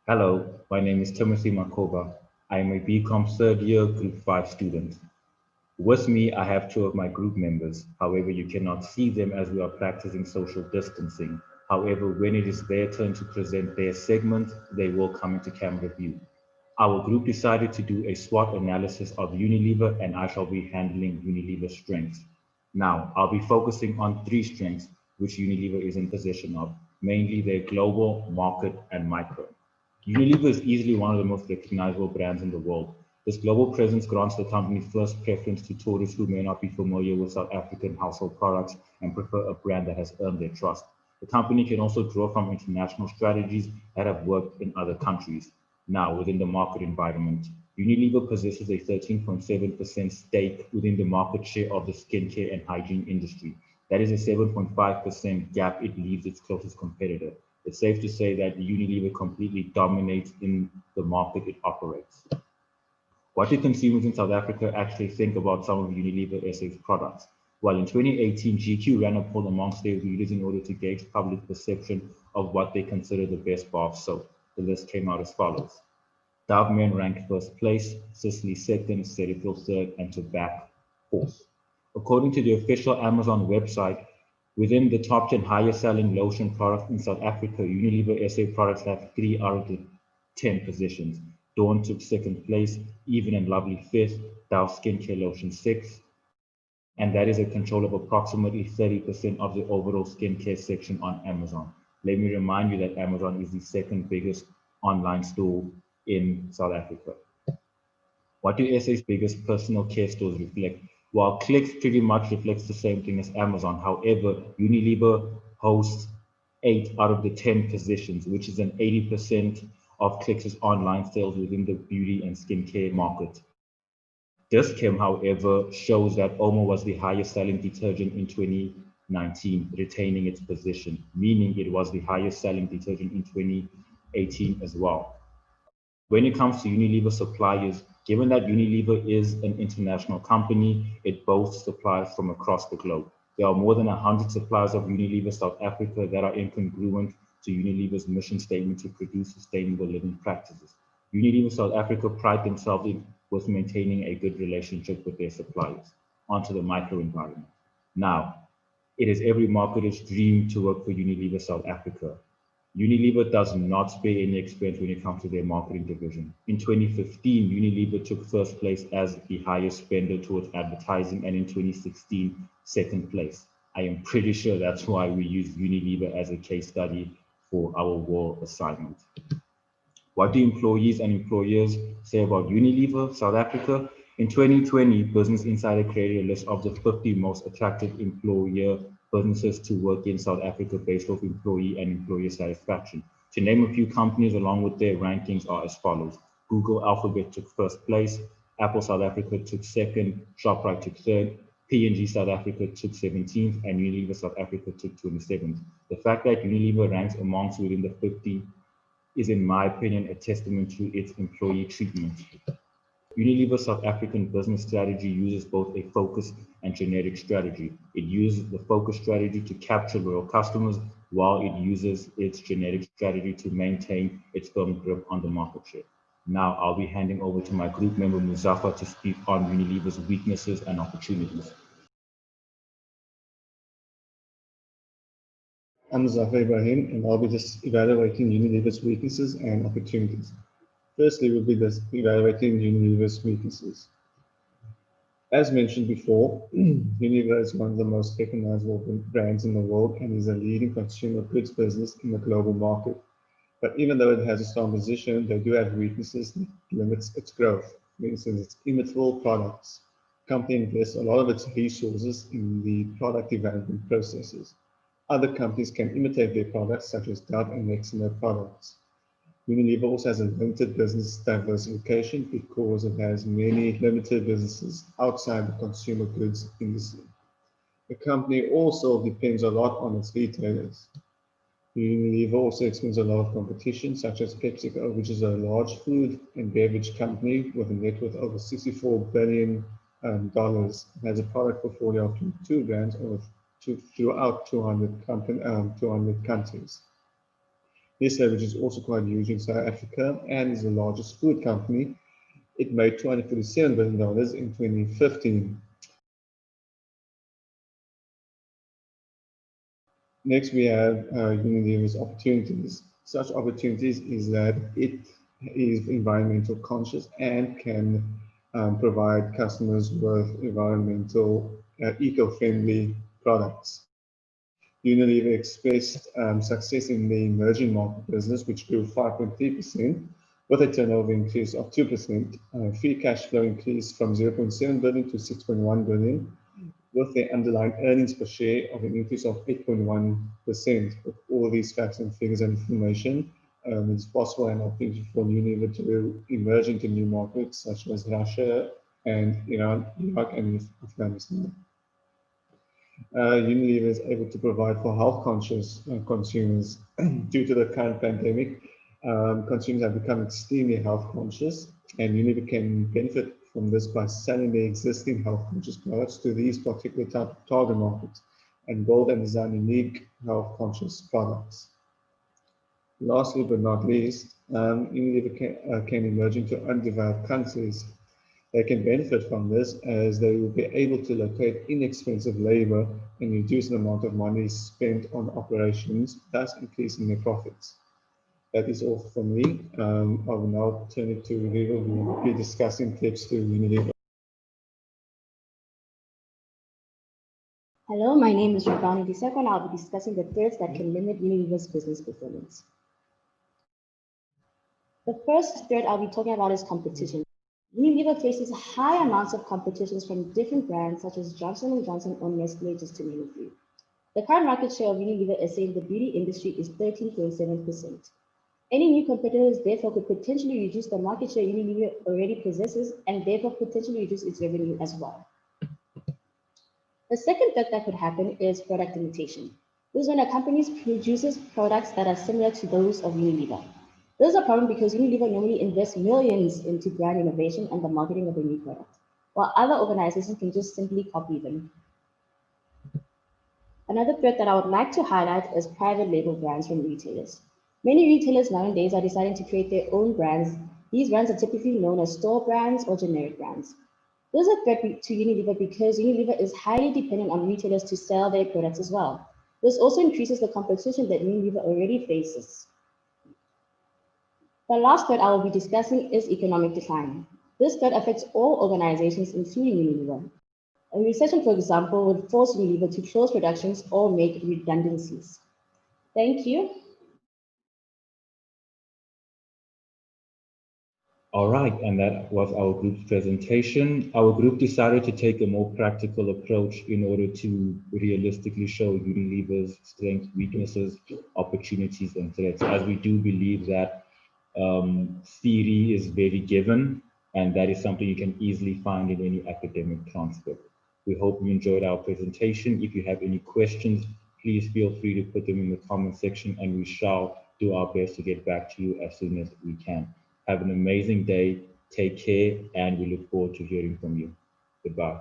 Hello, my name is Timothy Makoba. I am a BCom third year Group 5 student. With me, I have two of my group members. However, you cannot see them as we are practicing social distancing. However, when it is their turn to present their segment, they will come into camera view. Our group decided to do a SWOT analysis of Unilever, and I shall be handling Unilever strengths. Now, I'll be focusing on three strengths which Unilever is in possession of, mainly their global, market, and micro. Unilever is easily one of the most recognizable brands in the world. This global presence grants the company first preference to tourists who may not be familiar with South African household products and prefer a brand that has earned their trust. The company can also draw from international strategies that have worked in other countries. Now, within the market environment, Unilever possesses a 13.7% stake within the market share of the skincare and hygiene industry. That is a 7.5% gap it leaves its closest competitor. It's safe to say that Unilever completely dominates in the market it operates. What do consumers in South Africa actually think about some of Unilever SA's products? Well, in 2018, GQ ran a poll amongst their readers in order to gauge public perception of what they consider the best bar of soap. The list came out as follows. Dove Men ranked first place, Sicily second, Cetaphil third, and Tobacco fourth. According to the official Amazon website, within the top 10 highest selling lotion products in South Africa, Unilever SA products have 3 out of the 10 positions. Dawn took second place, Even and Lovely fifth, Dove Skincare Lotion sixth, and that is a control of approximately 30% of the overall skincare section on Amazon. Let me remind you that Amazon is the second biggest online store in South Africa. What do SA's biggest personal care stores reflect? While Clicks pretty much reflects the same thing as Amazon, however, Unilever hosts 8 out of the 10 positions, which is an 80% of Clicks' online sales within the beauty and skincare market. Dis-Chem, however, shows that Omo was the highest selling detergent in 2019, retaining its position, meaning it was the highest selling detergent in 2018 as well. When it comes to Unilever suppliers, given that Unilever is an international company, it boasts suppliers from across the globe. There are more than 100 suppliers of Unilever South Africa that are incongruent to Unilever's mission statement to produce sustainable living practices. Unilever South Africa pride themselves in with maintaining a good relationship with their suppliers. Onto the microenvironment. Now, it is every marketer's dream to work for Unilever South Africa. Unilever does not spare any expense when it comes to their marketing division. In 2015, Unilever took first place as the highest spender towards advertising, and in 2016, second place. I am pretty sure that's why we use Unilever as a case study for our war assignment. What do employees and employers say about Unilever South Africa? In 2020, Business Insider created a list of the 50 most attractive employer businesses to work in South Africa based off employee and employer satisfaction. To name a few companies along with their rankings are as follows. Google Alphabet took first place, Apple South Africa took second, Shoprite took third, P&G South Africa took 17th, and Unilever South Africa took 27th. The fact that Unilever ranks amongst within the 50 is, in my opinion, a testament to its employee treatment. Unilever South African business strategy uses both a focus and generic strategy. It uses the focus strategy to capture loyal customers, while it uses its generic strategy to maintain its firm grip on the market share. Now I'll be handing over to my group member Muzaffar to speak on Unilever's weaknesses and opportunities. I'm Zafar Ibrahim, and I'll be just evaluating Unilever's weaknesses and opportunities. Firstly, we'll be just evaluating Unilever's weaknesses. As mentioned before, Unilever is one of the most recognizable brands in the world and is a leading consumer goods business in the global market. But even though it has a strong position, they do have weaknesses that limits its growth. For instance, its imitable products. The company invests a lot of its resources in the product development processes. Other companies can imitate their products, such as Dove and Rexona products. Unilever also has a limited business diversification because it has many limited businesses outside the consumer goods industry. The company also depends a lot on its retailers. Unilever also experiences a lot of competition, such as PepsiCo, which is a large food and beverage company with a net worth over $64 billion, and has a product portfolio of 22 brands throughout 200 countries. This leverage is also quite huge in South Africa and is the largest food company. It made $247 billion in 2015. Next, we have Unilever's opportunities. Such opportunities is that it is environmental conscious and can provide customers with environmental, eco-friendly products. Unilever expressed success in the emerging market business, which grew 5.3%, with a turnover increase of 2%. Free cash flow increased from 0.7 billion to 6.1 billion, with the underlying earnings per share of an increase of 8.1%. With all these facts and figures and information, it's possible and opportunity for Unilever to emerge into new markets such as Russia and Iran, Iraq, and Afghanistan. Unilever is able to provide for health-conscious consumers. Due to the current pandemic, consumers have become extremely health-conscious, and Unilever can benefit from this by selling their existing health-conscious products to these particular type of target markets and build and design unique health-conscious products. Lastly but not least, Unilever can emerge into undeveloped countries. They can benefit from this as they will be able to locate inexpensive labor and reduce the amount of money spent on operations, thus increasing their profits. That is all from me. I will now turn it to Riva, who will be discussing tips to Unilever. Hello, my name is Ravani Diseko, and I'll be discussing the threats that can limit Unilever's business performance. The first threat I'll be talking about is competition. Unilever faces high amounts of competition from different brands such as Johnson & Johnson or Nestle, just to name a few. The current market share of Unilever SA in the beauty industry is 13.7%. Any new competitors therefore could potentially reduce the market share Unilever already possesses and therefore potentially reduce its revenue as well. The second threat that could happen is product imitation. This is when a company produces products that are similar to those of Unilever. This is a problem because Unilever normally invests millions into brand innovation and the marketing of a new product, while other organizations can just simply copy them. Another threat that I would like to highlight is private label brands from retailers. Many retailers nowadays are deciding to create their own brands. These brands are typically known as store brands or generic brands. This is a threat to Unilever because Unilever is highly dependent on retailers to sell their products as well. This also increases the competition that Unilever already faces. The last threat I will be discussing is economic decline. This threat affects all organizations, including Unilever. A recession, for example, would force Unilever to close productions or make redundancies. Thank you. All right, and that was our group's presentation. Our group decided to take a more practical approach in order to realistically show Unilever's strengths, weaknesses, opportunities, and threats, as we do believe that theory is very given, and that is something you can easily find in any academic transcript. We hope you enjoyed our presentation. If you have any questions, please feel free to put them in the comment section, and we shall do our best to get back to you as soon as we can. Have an amazing day, take care, and we look forward to hearing from you. Goodbye.